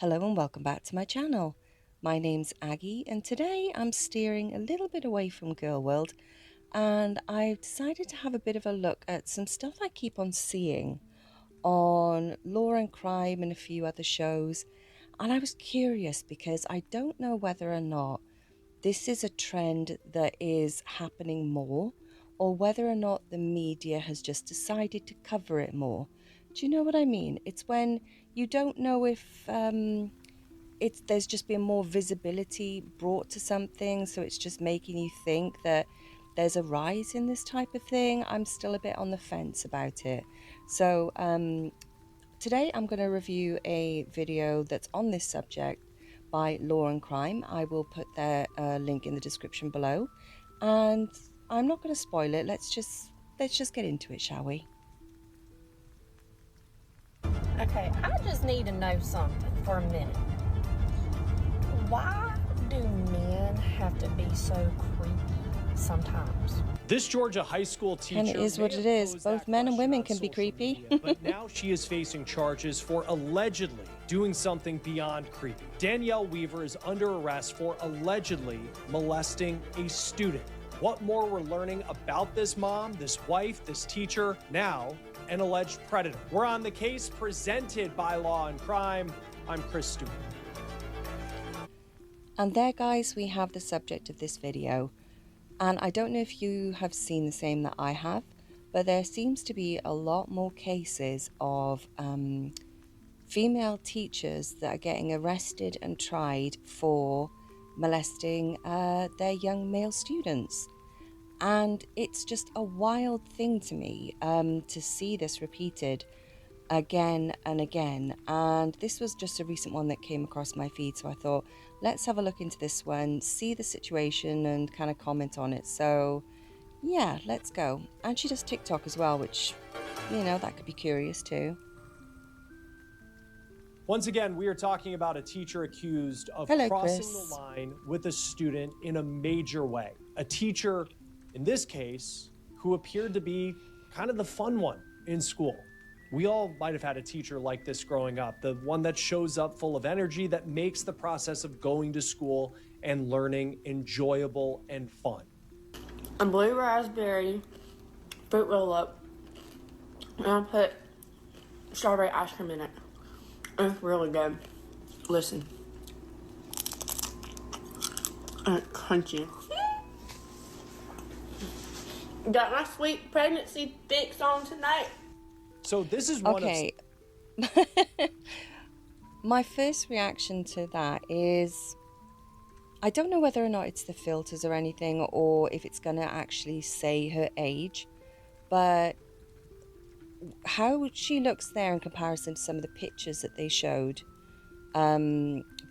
Hello and welcome back to my channel. My name's Aggie and today I'm steering a little bit away from Girl World and I've decided to have a bit of a look at some stuff I keep on seeing on Law and Crime and a few other shows, and I was curious because I don't know whether or not this is a trend that is happening more or whether or not the media has just decided to cover it more. Do you know what I mean? It's when you don't know if it's there's just been more visibility brought to something, so it's just making you think that there's a rise in this type of thing. I'm still a bit on the fence about it. So today I'm going to review a video that's on this subject by Law and Crime. I will put their link in the description below, and I'm not going to spoil it. Let's just get into it, shall we? Okay, I just need to know something for a minute. Why do men have to be so creepy sometimes? This Georgia high school teacher And it is what it is. Both men and women can be creepy. Media, but now she is facing charges for allegedly doing something beyond creepy. Danielle Weaver is under arrest for allegedly molesting a student. What more we're learning about this mom, this wife, this teacher, now an alleged predator. We're on the case presented by Law and Crime. I'm Chris Stewart. And there, guys, we have the subject of this video. And I don't know if you have seen the same that I have, but there seems to be a lot more cases of female teachers that are getting arrested and tried for molesting their young male students. And it's just a wild thing to me to see this repeated again and again. And this was just a recent one that came across my feed, so I thought, let's have a look into this one, see the situation and kind of comment on it. So yeah, let's go. And she does TikTok as well, which, you know, that could be curious too. Once again, we are talking about a teacher accused of Hello, crossing Chris. the line with a student in a major way. A teacher, in this case, who appeared to be kind of the fun one in school. We all might have had a teacher like this growing up, the one that shows up full of energy, that makes the process of going to school and learning enjoyable and fun. A blue raspberry fruit roll up, and I put strawberry ice cream in it. It's really good. Listen. And it's crunchy. Got my sweet pregnancy fix on tonight. So this is one Okay. My first reaction to that is, I don't know whether or not it's the filters or anything, or if it's going to actually say her age, but how she looks there in comparison to some of the pictures that they showed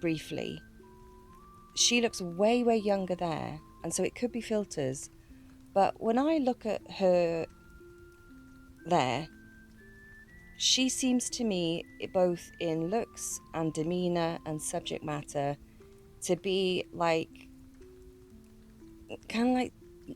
briefly, she looks way younger there, and so it could be filters. But when I look at her there, she seems to me, both in looks and demeanor and subject matter, to be like, kind of like,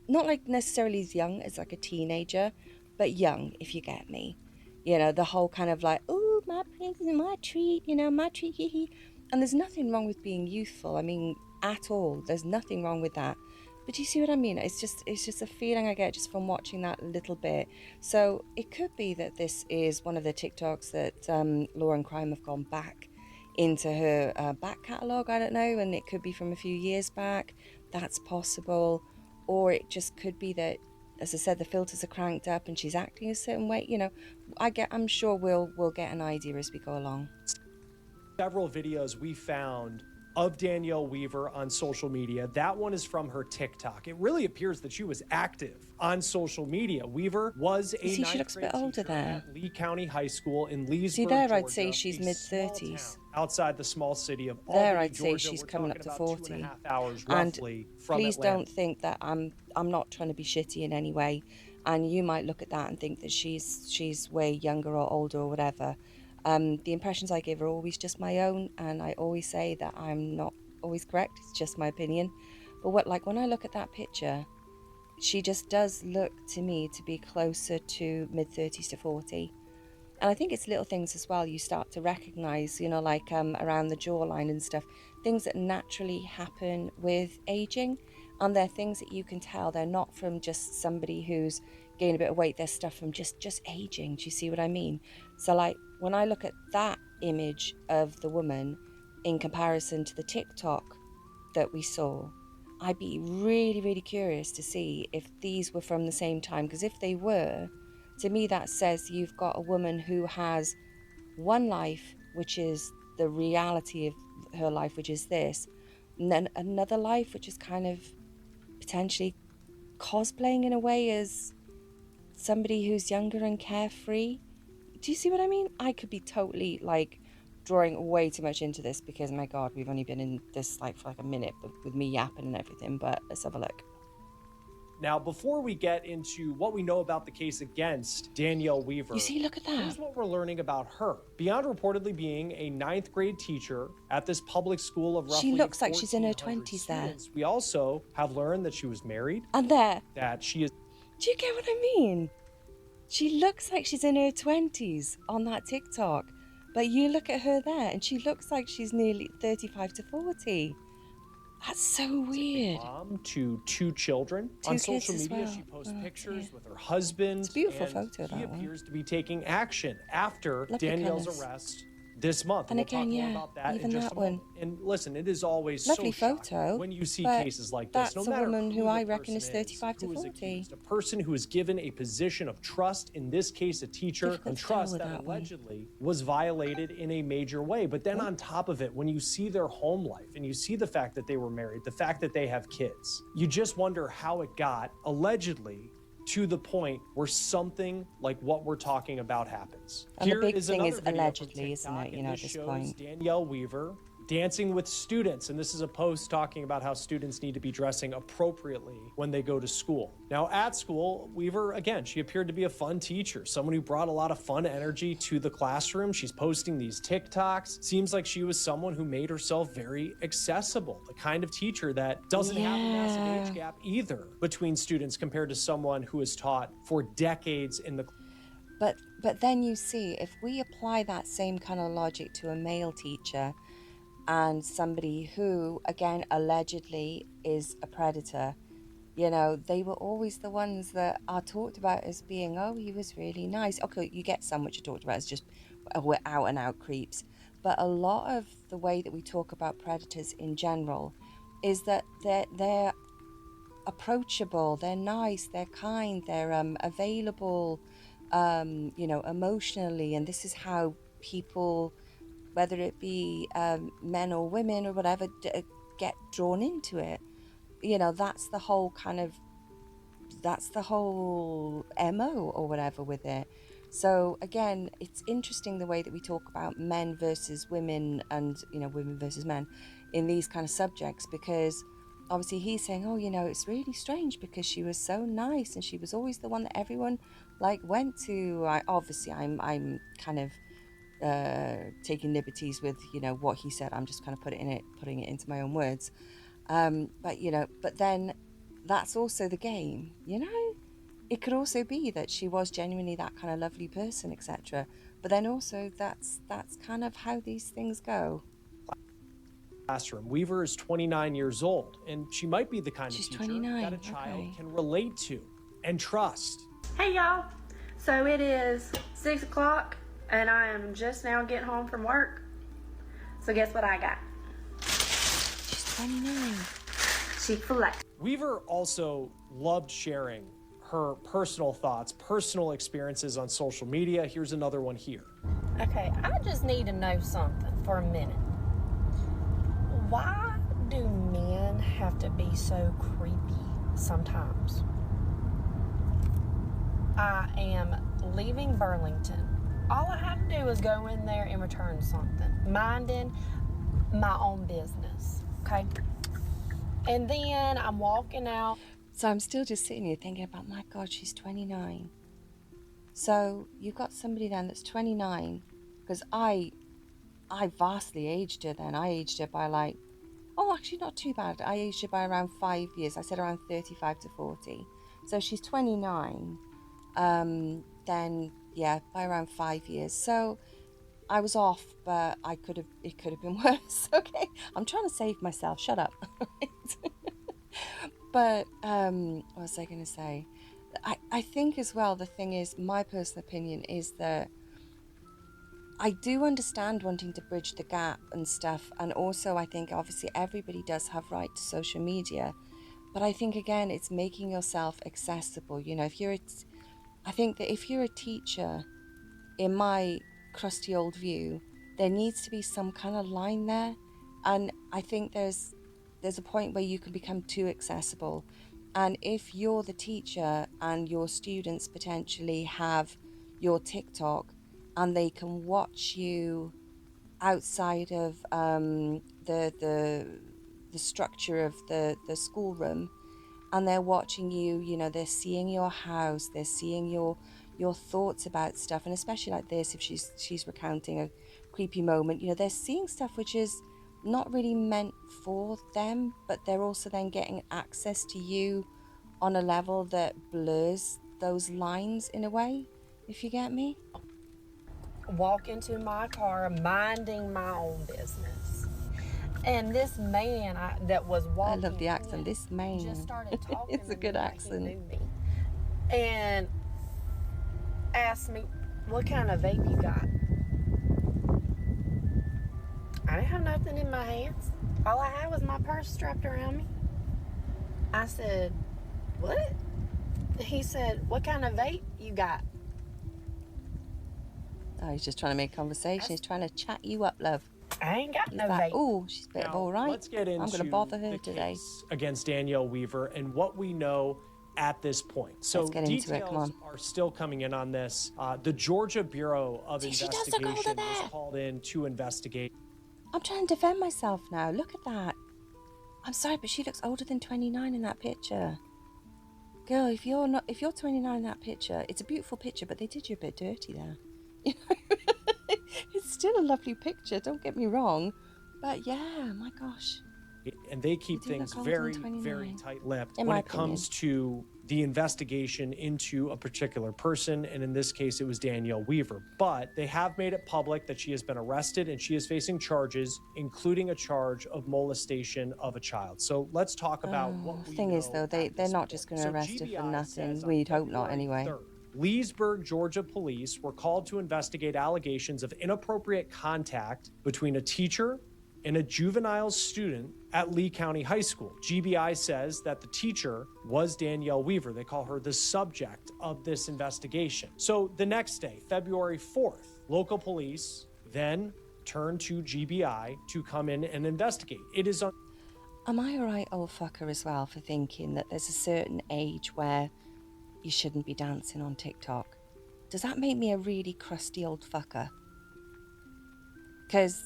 not like necessarily as young as like a teenager, but young, if you get me. You know, the whole kind of like, oh, my prince and my treat, you know, my treat, hee hee. And there's nothing wrong with being youthful. I mean, at all. There's nothing wrong with that. But do you see what I mean? It's just a feeling I get just from watching that little bit. So it could be that this is one of the TikToks that Law and Crime have gone back into her back catalogue. I don't know, and it could be from a few years back. That's possible. Or it just could be that, as I said, the filters are cranked up and she's acting a certain way. You know, I'm sure we'll get an idea as we go along. several videos we found of Danielle Weaver on social media. That one is from her TikTok. It really appears that she was active on social media. Weaver was a See, she looks a bit older there. at Lee County High School in Leesburg, See there, I'd Georgia, say she's a mid-30s. small town outside the small city of There, Albany, I'd say Georgia. she's We're coming up talking to about 40. 2.5 hours And roughly from please Atlanta. don't think that I'm not trying to be shitty in any way. And you might look at that and think that she's way younger or older or whatever. The impressions I give are always just my own, and I always say that I'm not always correct. It's just my opinion. But when I look at that picture, she just does look to me to be closer to mid-30s to 40. And I think it's little things as well you start to recognize, like around the jawline and stuff, things that naturally happen with aging. And they're things that you can tell they're not from just somebody who's gained a bit of weight, they're stuff from just aging. Do you see what I mean? So, like, when I look at that image of the woman in comparison to the TikTok that we saw, I'd be really, really curious to see if these were from the same time. Because if they were, to me, that says you've got a woman who has one life, which is the reality of her life, which is this, and then another life, which is kind of potentially cosplaying in a way as somebody who's younger and carefree. Do you see what I mean? I could be totally like drawing way too much into this because my God, we've only been in this like for like a minute with me yapping and everything, but let's have a look. Now, before we get into what we know about the case against Danielle Weaver, You see, look at that. here's what we're learning about her. Beyond reportedly being a 9th grade teacher at this public school of roughly She looks like she's in her 1,400 20s there. students, we also have learned that she was married, And there. that she is... Do you get what I mean? She looks like she's in her 20s on that TikTok. But you look at her there and she looks like she's nearly 35 to 40. That's so weird. Mom to 2 children. Two On kids social as media, well. she posts Oh, pictures dear. with her husband. It's a beautiful and photo, he that one. appears to be taking action after Love the Danielle's colours. arrest this month. And we'll again, talk more yeah, about that even in just that a moment. one. And listen, it is always Lovely so photo, shocking when you see but cases like this. No that's a matter woman who the I reckon is person 35 to who is 40. accused, a person who is given a position of trust, in this case a teacher, Difficult and to tell trust with that that one. allegedly was violated in a major way. But then on top of it, when you see their home life and you see the fact that they were married, the fact that they have kids, you just wonder how it got allegedly to the point where something like what we're talking about happens. And the Here big is thing another is video from allegedly, isn't TikTok, it, and at this this shows point. Danielle Weaver dancing with students, and this is a post talking about how students need to be dressing appropriately when they go to school. Now, at school, Weaver, again, she appeared to be a fun teacher, someone who brought a lot of fun energy to the classroom. She's posting these TikToks. Seems like she was someone who made herself very accessible, the kind of teacher that doesn't have a massive Yeah. age gap either between students compared to someone who has taught for decades in the... But then you see, if we apply that same kind of logic to a male teacher and somebody who, again, allegedly is a predator, they were always the ones that are talked about as being, oh, he was really nice. Okay, you get some which are talked about as just we're out and out creeps. But a lot of the way that we talk about predators in general is that they're approachable, they're nice, they're kind, they're available, emotionally, and this is how people, whether it be men or women or whatever, get drawn into it. That's the whole MO or whatever with it. So again, it's interesting the way that we talk about men versus women and women versus men in these kind of subjects, because obviously he's saying, oh, it's really strange because she was so nice and she was always the one that everyone went to. I'm kind of taking liberties with what he said. I'm just kind of putting it into my own words. But then that's also the game. It could also be that she was genuinely that kind of lovely person, etc. But then also that's kind of how these things go. classroom. Weaver is 29 years old, and she might be the kind She's of teacher 29, that a child okay. can relate to and trust. Hey y'all, so it is 6 o'clock and I am just now getting home from work. So guess what I got? She's 29. Chick-fil-A. Weaver also loved sharing her personal thoughts, personal experiences on social media. Here's another one here. Okay, I just need to know something for a minute. Why do men have to be so creepy sometimes? I am leaving Burlington. All I have to do is go in there and return something, minding my own business, okay? And then I'm walking out. So I'm still just sitting here thinking about, my God, she's 29. So you've got somebody then that's 29, because I vastly aged her then. I aged her by actually not too bad. I aged her by around 5 years. I said around 35 to 40. So she's 29. Then yeah, by around 5 years. So I was off, but it could have been worse. Okay, I'm trying to save myself. Shut up. But what was I going to say? I think as well, the thing is, my personal opinion is that I do understand wanting to bridge the gap and stuff. And also, I think obviously everybody does have right to social media. But I think, again, it's making yourself accessible. You know, I think that if you're a teacher, in my crusty old view, there needs to be some kind of line there. And I think there's a point where you can become too accessible. And if you're the teacher and your students potentially have your TikTok and they can watch you outside of the structure of the schoolroom, and they're watching you, you know, they're seeing your house, they're seeing your thoughts about stuff, and especially like this, if she's recounting a creepy moment, you know, they're seeing stuff which is not really meant for them, but they're also then getting access to you on a level that blurs those lines in a way, if you get me. Walk into my car minding my own business. And this man that was I love walking the accent. This in just man. started talking It's to a me good like he accent. knew me. And asked me, what kind of vape you got? I didn't have nothing in my hands. All I had was my purse strapped around me. I said, what? He said, what kind of vape you got? Oh, he's just trying to make conversation. He's trying to chat you up, love. I ain't got He's no like, vape. oh, she's a bit of Now, all right. let's get I'm going to into bother her the today. case against Danielle Weaver and what we know at this point. So Let's get into it. Come details on. are still coming in on this. The Georgia Bureau of See, she does look older Investigation was there. called in to investigate. I'm trying to defend myself now. Look at that. I'm sorry, but she looks older than 29 in that picture. Girl, if you're 29 in that picture, it's a beautiful picture, but they did you a bit dirty there. You know, it's still a lovely picture. Don't get me wrong, but yeah, my gosh. And they keep You do things look older very, than 29. very tight-lipped In when my it comes to the investigation into a particular person. And in this case, it was Danielle Weaver. But they have made it public that she has been arrested and she is facing charges, including a charge of molestation of a child. So let's talk about what we Thing know is, though, at they're this not point. just going to So arrest her for GBI nothing. says on We'd hope not, February anyway. 3rd, Leesburg, Georgia police were called to investigate allegations of inappropriate contact between a teacher and a juvenile student at Lee County High School. GBI says that the teacher was Danielle Weaver. They call her the subject of this investigation. So the next day, February 4th, local police then turned to GBI to come in and investigate. It is Am I a right old fucker as well for thinking that there's a certain age where you shouldn't be dancing on TikTok? Does that make me a really crusty old fucker? Because,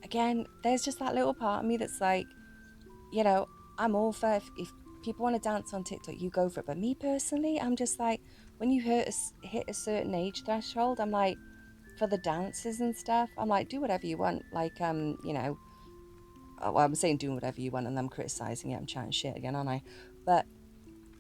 again, there's just that little part of me that's like, you know, I'm all for if people want to dance on TikTok, you go for it. But me personally, I'm just like, when you hit a certain age threshold, I'm like, for the dances and stuff, I'm like, do whatever you want. Like, you know, well, I'm saying do whatever you want and I'm criticizing it. I'm chatting shit again, aren't I? But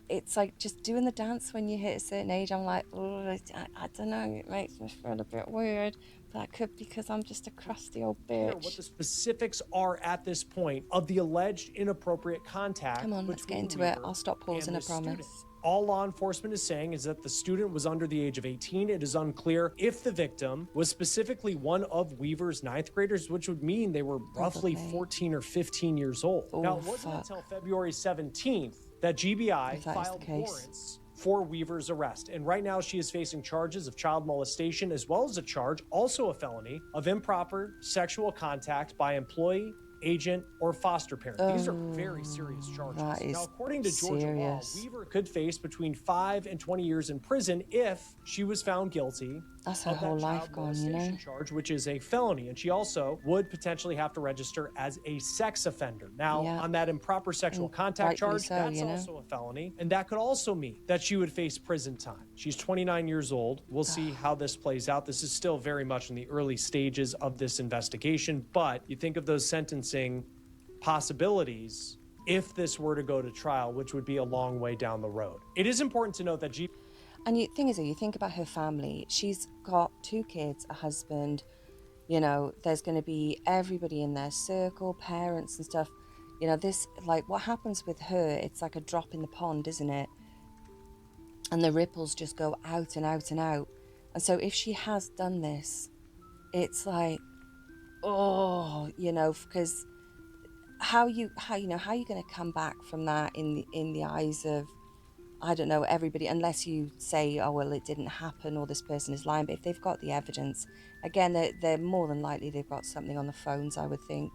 it's like just doing the dance when you hit a certain age. I'm like, oh, I don't know. It makes me feel a bit weird. But that could be because I'm just a crusty old bitch. what the specifics are at this point of the alleged inappropriate contact. Come on, let's get into Weaver it. I'll stop pausing, I promise. Student. All law enforcement is saying is that the student was under the age of 18. It is unclear if the victim was specifically one of Weaver's ninth graders, which would mean they were roughly 14 or 15 years old. Now, it wasn't until February 17th that GBI filed warrants for Weaver's arrest. And right now she is facing charges of child molestation, as well as a charge, also a felony, of improper sexual contact by employee, agent, or foster parent. These are very serious charges. Now, according to Georgia law, Weaver could face between 5 and 20 years in prison if she was found guilty. That's her whole life gone, you know? Charge, which is a felony, and she also would potentially have to register as a sex offender. Now, on that improper sexual contact charge, that's also a felony, and that could also mean that she would face prison time. She's 29 years old. We'll see how this plays out. This is still very much in the early stages of this investigation, but you think of those sentencing possibilities if this were to go to trial, which would be a long way down the road. It is important to note that And you thing is, you think about her family. She's got 2 kids, a husband. There's going to be everybody in their circle, parents and stuff. This, like, what happens with her, it's like a drop in the pond, isn't it? And the ripples just go out and out and out. And so if she has done this, it's like, oh, because how are you going to come back from that in the eyes of, I don't know, everybody, unless you say, oh, well, it didn't happen or this person is lying. But if they've got the evidence, again, they're more than likely they've got something on the phones, I would think.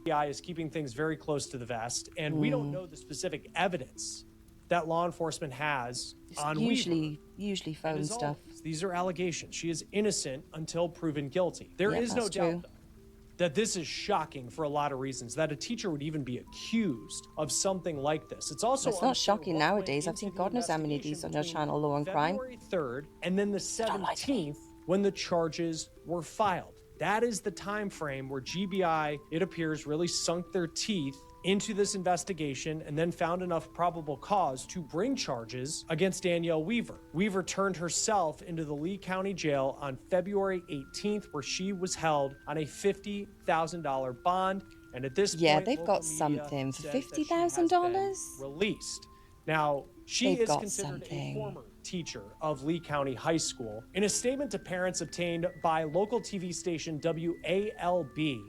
FBI is keeping things very close to the vest, and we don't know the specific evidence that law enforcement has on Weaver. Usually phone As stuff. always, these are allegations. She is innocent until proven guilty. There Yeah, is no that's doubt, true. though, that this is shocking for a lot of reasons, that a teacher would even be accused of something like this. It's also It's not shocking nowadays. I've seen God knows how many of these on your channel, Law and Crime. February 3rd and then the 17th when the charges were filed. That is the time frame where GBI, it appears, really sunk their teeth into this investigation and then found enough probable cause to bring charges against Danielle Weaver. Weaver turned herself into the Lee County Jail on February 18th, where she was held on a $50,000 bond. And at this Yeah, point, they've got local media something for says that she has $50,000. been released. Now, she They've is got considered something. a former teacher of Lee County High School. In a statement to parents obtained by local TV station WALB,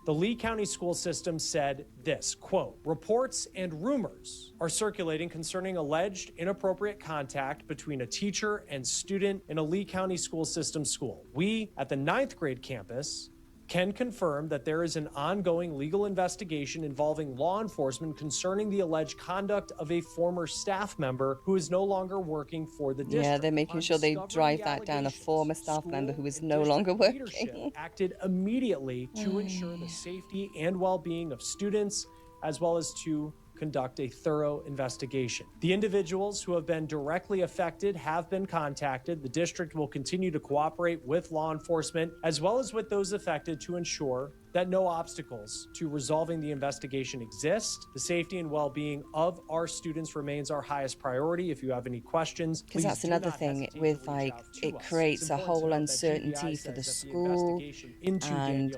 the Lee County school system said this, quote, reports and rumors are circulating concerning alleged inappropriate contact between a teacher and student in a Lee County school system school. We, at the 9th grade campus, can confirm that there is an ongoing legal investigation involving law enforcement concerning the alleged conduct of a former staff member who is no longer working for the district. Yeah, they're making sure they drive that down. A former staff member who is no longer working. Acted immediately to ensure the safety and well-being of students, as well as to conduct a thorough investigation. The individuals who have been directly affected have been contacted. The district will continue to cooperate with law enforcement as well as with those affected to ensure that no obstacles to resolving the investigation exist. The safety and well-being of our students remains our highest priority. If you have any questions, because that's another thing with, like, it creates a whole uncertainty for the school and,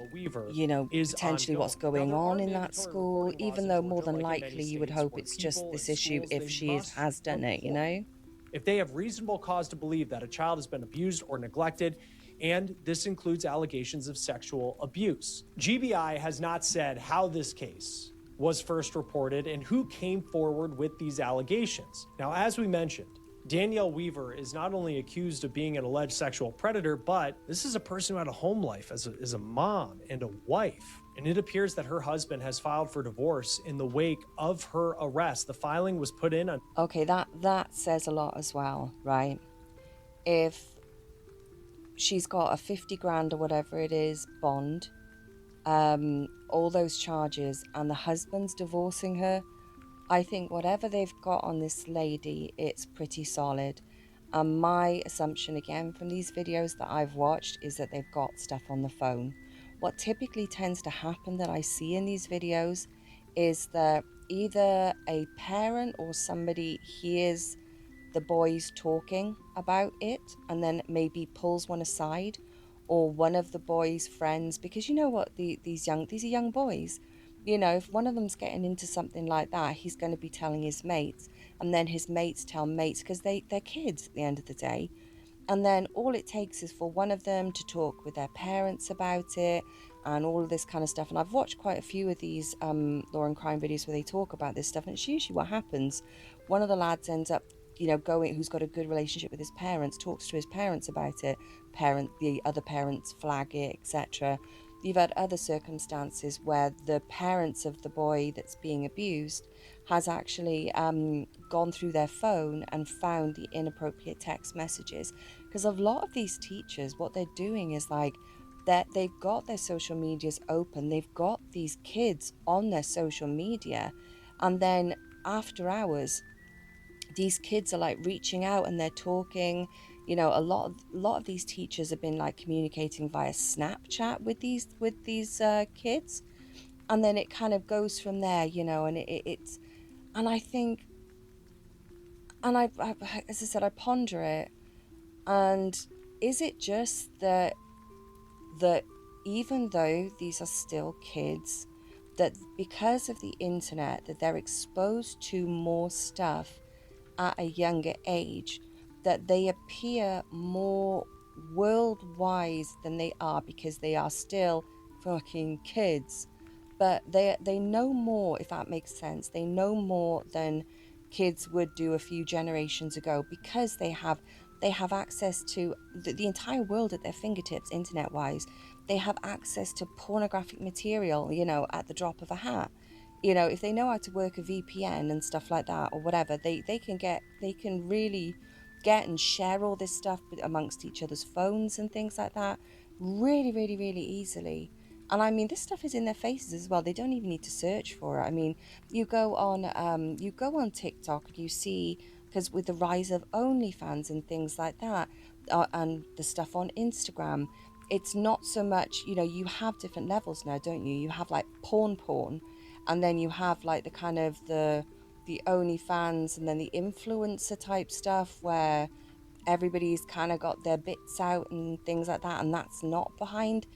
potentially what's going on in that school, even though more than likely you would hope it's just this issue if she has done it, If they have reasonable cause to believe that a child has been abused or neglected, and this includes allegations of sexual abuse. GBI has not said how this case was first reported and who came forward with these allegations. Now, as we mentioned, Danielle Weaver is not only accused of being an alleged sexual predator, but this is a person who had a home life as a mom and a wife. And it appears that her husband has filed for divorce in the wake of her arrest. The filing was put in on... Okay, that says a lot as well, right? If she's got a 50 grand or whatever it is bond, all those charges, and the husband's divorcing her, I think whatever they've got on this lady, it's pretty solid. And my assumption, again, from these videos that I've watched, is that they've got stuff on the phone. What typically tends to happen that I see in these videos is that either a parent or somebody hears the boys talking about it and then maybe pulls one aside, or one of the boys' friends, because you know what, these are young boys. If one of them's getting into something like that, he's going to be telling his mates, and then his mates tell mates, because they're kids at the end of the day. And then all it takes is for one of them to talk with their parents about it and all of this kind of stuff. And I've watched quite a few of these law and crime videos where they talk about this stuff, and it's usually what happens. One of the lads ends up who's got a good relationship with his parents, talks to his parents about it, the other parents flag it, etc. You've had other circumstances where the parents of the boy that's being abused has actually gone through their phone and found the inappropriate text messages. Because a lot of these teachers, what they're doing is that they've got their social medias open, they've got these kids on their social media, and then after hours, these kids are reaching out and they're talking. A lot of these teachers have been communicating via Snapchat with these kids, and then it kind of goes from there, and it's, and I think And as I said, I ponder it. And is it just that even though these are still kids, that because of the internet, that they're exposed to more stuff at a younger age, that they appear more world wise than they are, because they are still fucking kids. But they know more, if that makes sense. They know more than kids would do a few generations ago, because they have access to the entire world at their fingertips, internet wise. They have access to pornographic material, at the drop of a hat. If they know how to work a VPN and stuff like that, or whatever, they can really get and share all this stuff amongst each other's phones and things like that, really, really, really easily. And I mean, this stuff is in their faces as well. They don't even need to search for it. I mean, you go on TikTok and you see, because with the rise of OnlyFans and things like that, and the stuff on Instagram, it's not so much, you have different levels now, don't you? You have like porn, and then you have like the kind of the OnlyFans, and then the influencer type stuff, where everybody's kind of got their bits out and things like that, and that's not behind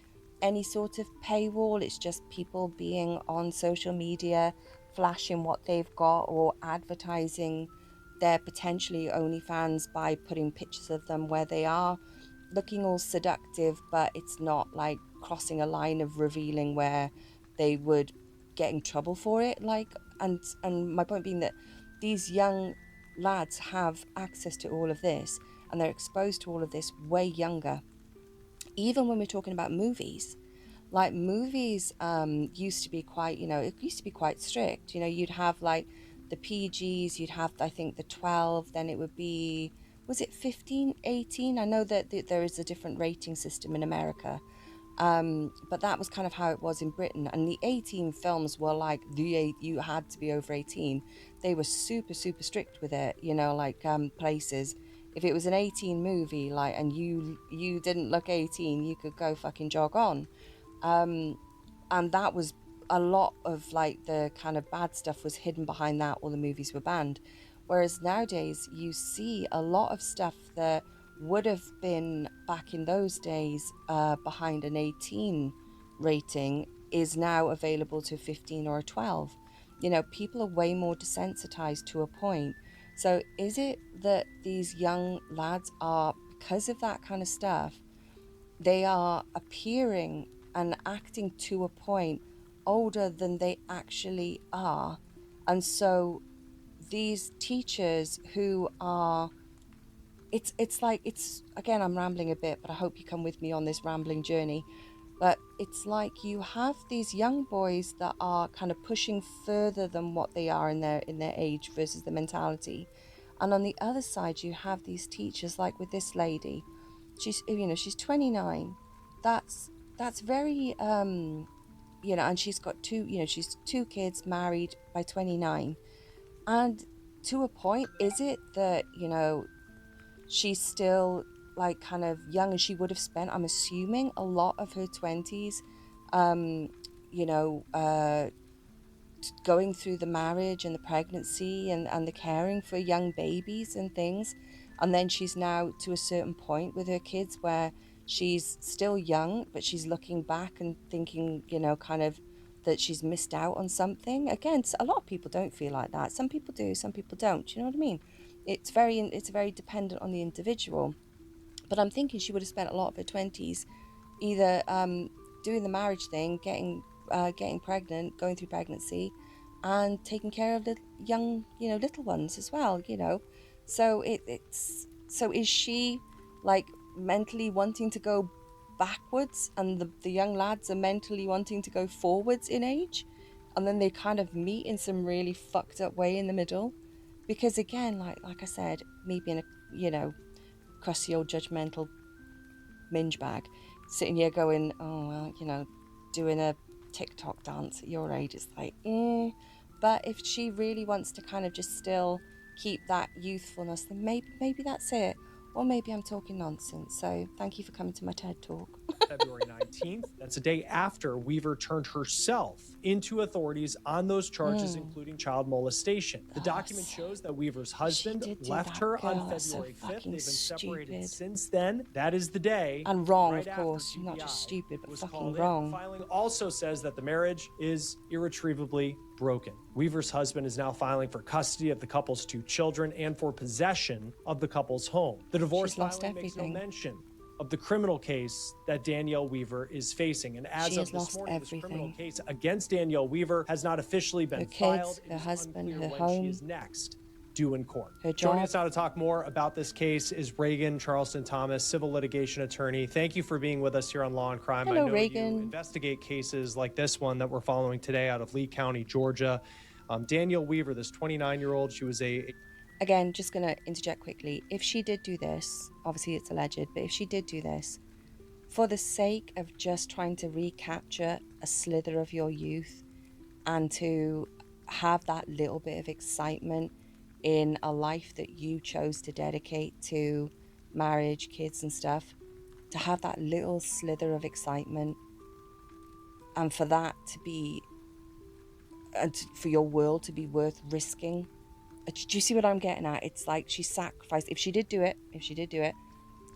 any sort of paywall. It's just people being on social media, flashing what they've got, or advertising their potentially OnlyFans by putting pictures of them where they are looking all seductive, but it's not like crossing a line of revealing where they would get in trouble for it. Like, and my point being that these young lads have access to all of this, and they're exposed to all of this way younger. Even when we're talking about movies, like movies used to be quite, it used to be quite strict. You'd have like the PGs, you'd have, I think, the 12, then it would be, was it 15, 18? I know that there is a different rating system in America. But that was kind of how it was in Britain. And the 18 films were like you had to be over 18. They were super, super strict with it, like places. If it was an 18 movie, like, and you didn't look 18, you could go fucking jog on. Um, and that was a lot of like the kind of bad stuff was hidden behind that, or the movies were banned. Whereas nowadays you see a lot of stuff that would have been back in those days behind an 18 rating is now available to 15 or a 12. People are way more desensitized to a point. So is it that these young lads are, because of that kind of stuff, they are appearing and acting to a point older than they actually are? And so these teachers who are, it's like, it's, again, I'm rambling a bit, but I hope you come with me on this rambling journey. But it's like you have these young boys that are kind of pushing further than what they are in their age versus the mentality. And on the other side, you have these teachers, like with this lady. She's 29. That's very and she's got she's two kids, married by 29. And to a point, is it that, she's still like kind of young, and she would have spent, I'm assuming, a lot of her 20s um you know going through the marriage and the pregnancy, and the caring for young babies and things. And then she's now to a certain point with her kids where she's still young, but she's looking back and thinking, kind of, that she's missed out on something. Again, a lot of people don't feel like that. Some people do, some people don't. Do you know what I mean? It's very dependent on the individual. But I'm thinking she would have spent a lot of her 20s either doing the marriage thing, getting pregnant, going through pregnancy, and taking care of the young, little ones as well. So so is she like mentally wanting to go backwards, and the young lads are mentally wanting to go forwards in age, and then they kind of meet in some really fucked up way in the middle? Because again, like I said, me being a, crusty old judgmental minge bag, sitting here going, oh well, doing a TikTok dance at your age, it's like, eh. But if she really wants to kind of just still keep that youthfulness, then maybe that's it. Or maybe I'm talking nonsense. So thank you for coming to my TED talk. February 19th. That's a day after Weaver turned herself into authorities on those charges, including child molestation. The document shows that Weaver's husband left her on February 5th. They've been separated since then. That is the day. And wrong, right of course. after Not just GBI stupid, but was fucking called in. wrong. The filing also says that the marriage is irretrievably broken. Weaver's husband is now filing for custody of the couple's 2 children and for possession of the couple's home. The divorce filing makes no mention of the criminal case that Danielle Weaver is facing. And as of this morning, this criminal case against Danielle Weaver has not officially been filed. Her husband, her when home. she is next due in court. Her Joining job. us now to talk more about this case is Reagan Charleston Thomas, civil litigation attorney. Thank you for being with us here on Law and Crime. Hello, I know Reagan. you investigate cases like this one that we're following today out of Lee County, Georgia. Danielle Weaver, this 29-year-old, she was Again, just going to interject quickly. If she did do this, obviously it's alleged, but if she did do this, for the sake of just trying to recapture a slither of your youth and to have that little bit of excitement in a life that you chose to dedicate to marriage, kids and stuff, to have that little slither of excitement, and for that to be, and for your world to be worth risking. Do you see what I'm getting at? It's like she sacrificed, if she did do it,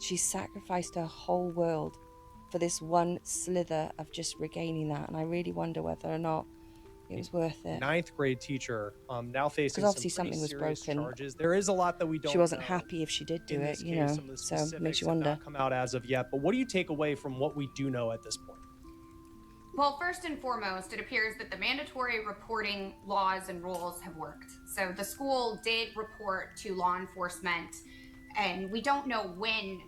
she sacrificed her whole world for this one slither of just regaining that. And I really wonder whether or not it was worth it. 9th grade teacher, now facing Because obviously some something was broken charges. There is a lot that we don't She wasn't know. happy if she did do In it, this you case, know, some of the so it makes specifics you have wonder. not come out as of yet, but what do you take away from what we do know at this point? Well, first and foremost, it appears that the mandatory reporting laws and rules have worked. So the school did report to law enforcement, and we don't know when,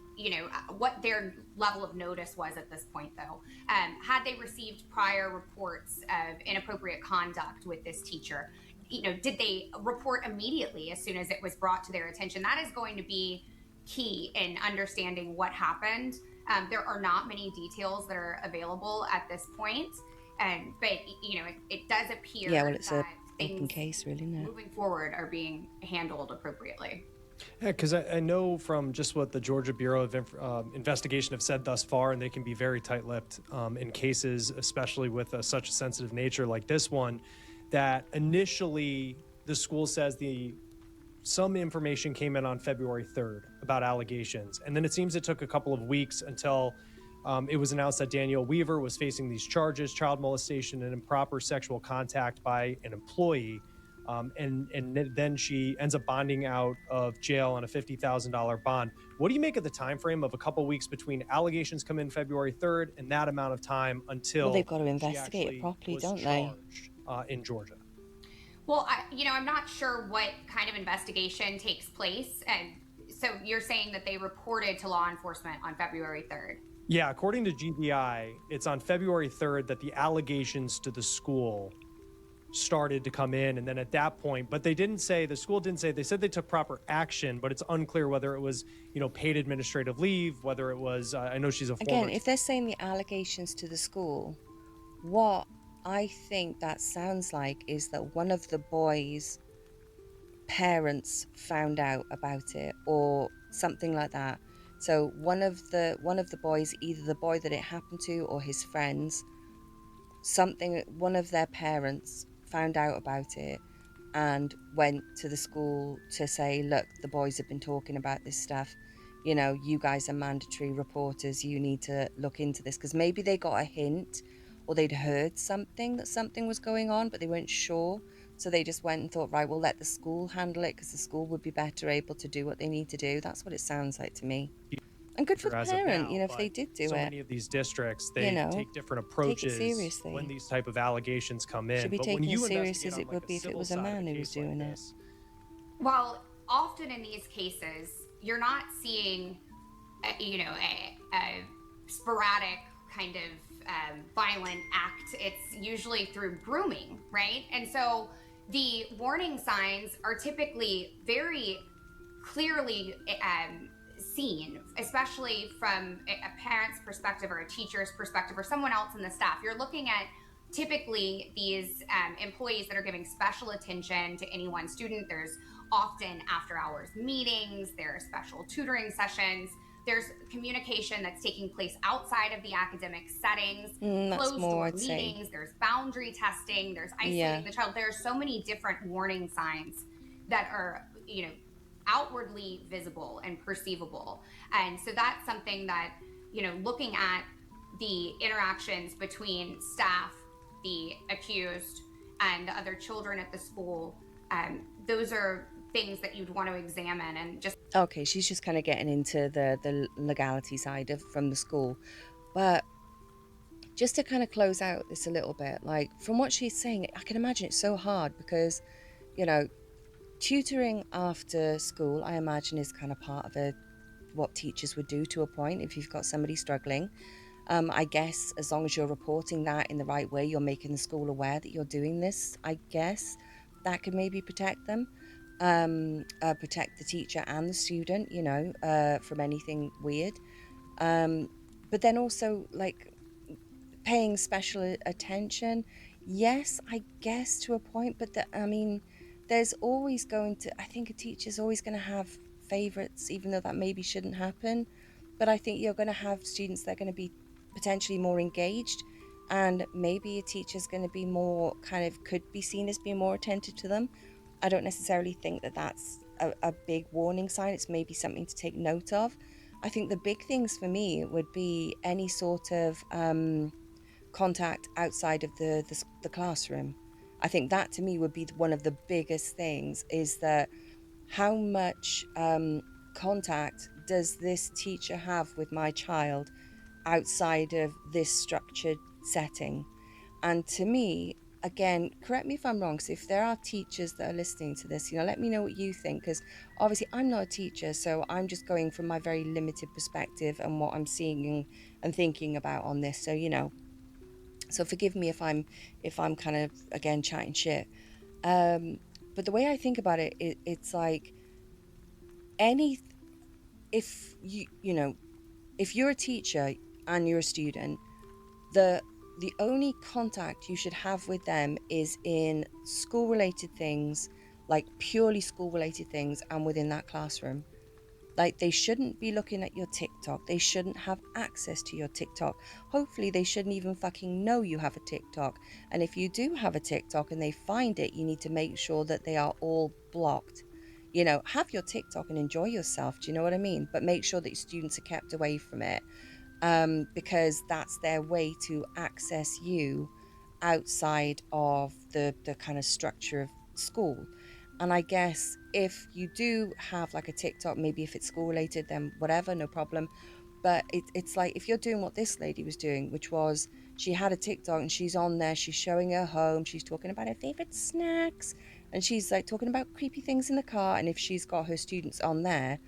what their level of notice was at this point, though. Had they received prior reports of inappropriate conduct with this teacher? Did they report immediately as soon as it was brought to their attention? That is going to be key in understanding what happened. There are not many details that are available at this point, but it does appear It's that an open things case, really, isn't it? moving forward are being handled appropriately. Yeah, because I know from just what the Georgia Bureau of Investigation have said thus far, and they can be very tight-lipped in cases, especially with such a sensitive nature like this one, that initially the school says some information came in on February 3rd about allegations. And then it seems it took a couple of weeks until it was announced that Danielle Weaver was facing these charges, child molestation and improper sexual contact by an employee. And then she ends up bonding out of jail on a $50,000 bond. What do you make of the time frame of a couple of weeks between allegations come in February 3rd and that amount of time until They've got to investigate it properly, don't they? In Georgia. Well, I'm not sure what kind of investigation takes place. And so you're saying that they reported to law enforcement on February 3rd? Yeah, according to GBI, it's on February 3rd that the allegations to the school started to come in. And then at that point, but the school didn't say, they said they took proper action, but it's unclear whether it was, paid administrative leave, whether it was, I know she's a former. Again, if they're saying the allegations to the school, what I think that sounds like is that one of the boys' parents found out about it or something like that. So one of the boys, either the boy that it happened to or his friends, one of their parents found out about it and went to the school to say, look, the boys have been talking about this stuff. You guys are mandatory reporters. You need to look into this, because maybe they got a hint or they'd heard that something was going on, but they weren't sure. So they just went and thought, right, we'll let the school handle it because the school would be better able to do what they need to do. That's what it sounds like to me. And good for the parent, if they did do so it. So many of these districts, they take different approaches when these type of allegations come in. Should be but taken when you as serious as it investigate on, would be if it was a man who was doing it. Well, often in these cases, you're not seeing, a sporadic kind of violent act. It's usually through grooming, right? And so the warning signs are typically very clearly seen, especially from a parent's perspective or a teacher's perspective or someone else in the staff. You're looking at typically these employees that are giving special attention to any one student. There's often after hours meetings, there are special tutoring sessions there's communication that's taking place outside of the academic settings, That's closed more, door I'd say. meetings, there's boundary testing, there's Yeah. isolating the child. There are so many different warning signs that are, outwardly visible and perceivable. And so that's something that, looking at the interactions between staff, the accused, and the other children at the school, those are things that you'd want to examine and just. Okay, she's just kind of getting into the legality side of from the school. But just to kind of close out this a little bit, like from what she's saying, I can imagine it's so hard because, you know, tutoring after school, I imagine, is kind of part of what teachers would do to a point if you've got somebody struggling. I guess as long as you're reporting that in the right way, you're making the school aware that you're doing this, I guess that could maybe protect them, protect the teacher and the student, from anything weird. But then also, like, paying special attention, yes, I guess to a point, but I mean, there's always going to, I think a teacher's always going to have favorites, even though that maybe shouldn't happen. But I think you're going to have students that are going to be potentially more engaged, and maybe a teacher's going to be more could be seen as being more attentive to them. I don't necessarily think that that's a big warning sign. It's maybe something to take note of. I think the big things for me would be any sort of contact outside of the classroom. I think that to me would be one of the biggest things, is that how much contact does this teacher have with my child outside of this structured setting? And to me, again, correct me if I'm wrong, so if there are teachers that are listening to this, let me know what you think, because obviously I'm not a teacher, so I'm just going from my very limited perspective and what I'm seeing and thinking about on this. So forgive me if I'm kind of, again, chatting shit. But the way I think about it, it's like any if if you're a teacher and you're a student, the only contact you should have with them is in school related things, like purely school related things, and within that classroom. Like, they shouldn't be looking at your TikTok. They shouldn't have access to your TikTok. Hopefully, they shouldn't even fucking know you have a TikTok. And if you do have a TikTok and they find it, you need to make sure that they are all blocked. Have your TikTok and enjoy yourself. Do you know what I mean? But make sure that your students are kept away from it, because that's their way to access you outside of the kind of structure of school. And I guess if you do have like a TikTok, maybe if it's school related, then whatever, no problem. But it's like if you're doing what this lady was doing, which was she had a TikTok and she's on there, she's showing her home, she's talking about her favorite snacks, and she's like talking about creepy things in the car. And if she's got her students on there,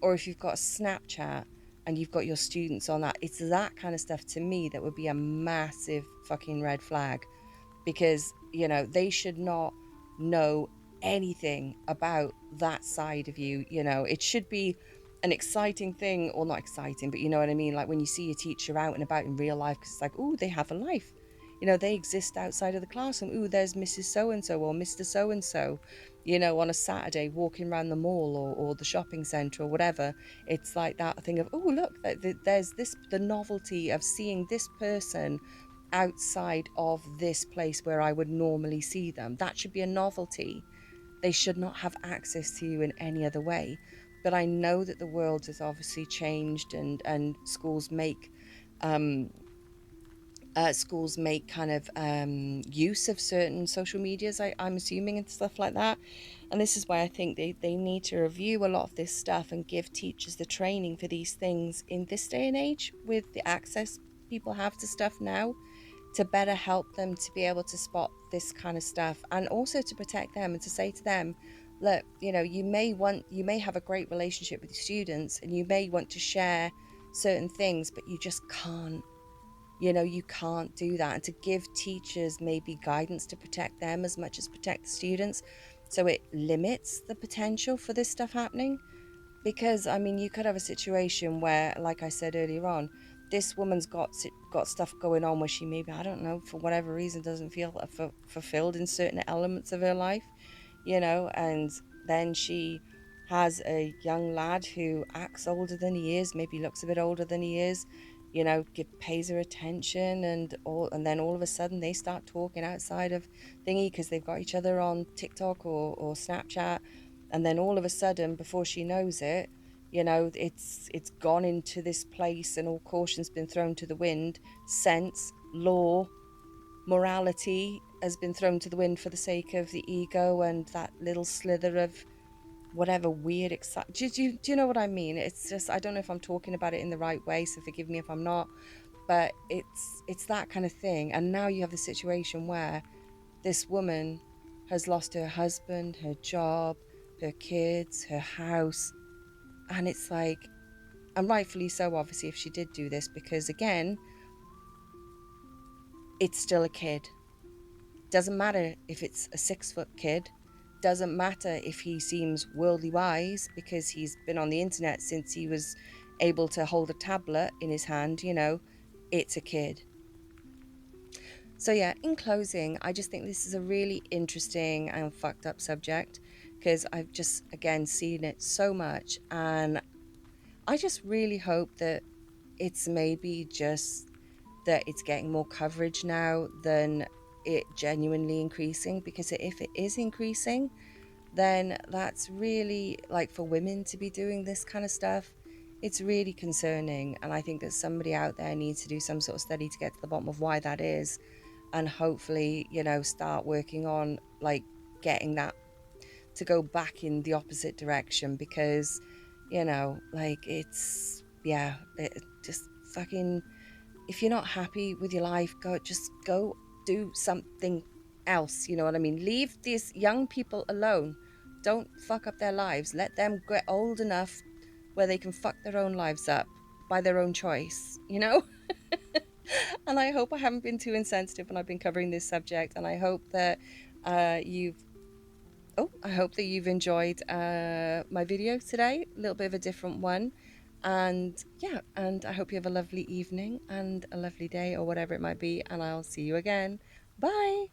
or if you've got a Snapchat and you've got your students on that, it's that kind of stuff to me that would be a massive fucking red flag, because they should not know anything about that side of you. It should be an exciting thing, or not exciting, but you know what I mean, like when you see your teacher out and about in real life, because it's like, oh, they have a life, they exist outside of the classroom. Oh, there's Mrs. So and so or Mr. So and so, on a Saturday walking around the mall or the shopping centre or whatever. It's like that thing of, oh, look, there's the novelty of seeing this person outside of this place where I would normally see them. That should be a novelty. They should not have access to you in any other way. But I know that the world has obviously changed, and schools make kind of use of certain social medias, I'm assuming, and stuff like that. And this is why I think they need to review a lot of this stuff and give teachers the training for these things in this day and age, with the access people have to stuff now, to better help them to be able to spot this kind of stuff, and also to protect them and to say to them, look, you may have a great relationship with your students and you may want to share certain things, but you just can't. You can't do that. And to give teachers maybe guidance to protect them as much as protect the students, so it limits the potential for this stuff happening. Because I mean, you could have a situation where, like I said earlier on, this woman's got stuff going on where she maybe, I don't know, for whatever reason doesn't feel fulfilled in certain elements of her life, and then she has a young lad who acts older than he is, maybe looks a bit older than he is, pays her attention, and then all of a sudden they start talking outside of thingy because they've got each other on TikTok or Snapchat, and then all of a sudden, before she knows it, it's gone into this place, and all caution's been thrown to the wind. Sense, law, morality has been thrown to the wind for the sake of the ego and that little slither of whatever weird do you know what I mean? It's just, I don't know if I'm talking about it in the right way, so forgive me if I'm not, but it's that kind of thing. And now you have the situation where this woman has lost her husband, her job, her kids, her house, and it's like, and rightfully so, obviously, if she did do this, because again, it's still a kid. Doesn't matter if it's a 6 foot kid. Doesn't matter if he seems worldly wise because he's been on the internet since he was able to hold a tablet in his hand, it's a kid. So, yeah, in closing, I just think this is a really interesting and fucked up subject because I've just, again, seen it so much. And I just really hope that it's maybe just that it's getting more coverage now than it genuinely increasing, because if it is increasing, then that's really, like, for women to be doing this kind of stuff, it's really concerning. And I think that somebody out there needs to do some sort of study to get to the bottom of why that is, and hopefully, start working on, like, getting that to go back in the opposite direction, because like, it's, yeah, just fucking, if you're not happy with your life, go do something else. You know what I mean? Leave these young people alone. Don't fuck up their lives. Let them get old enough where they can fuck their own lives up by their own choice, And I hope I haven't been too insensitive when I've been covering this subject, and I hope that you've I hope that you've enjoyed my video today, a little bit of a different one. And yeah, and I hope you have a lovely evening and a lovely day or whatever it might be. And I'll see you again. Bye.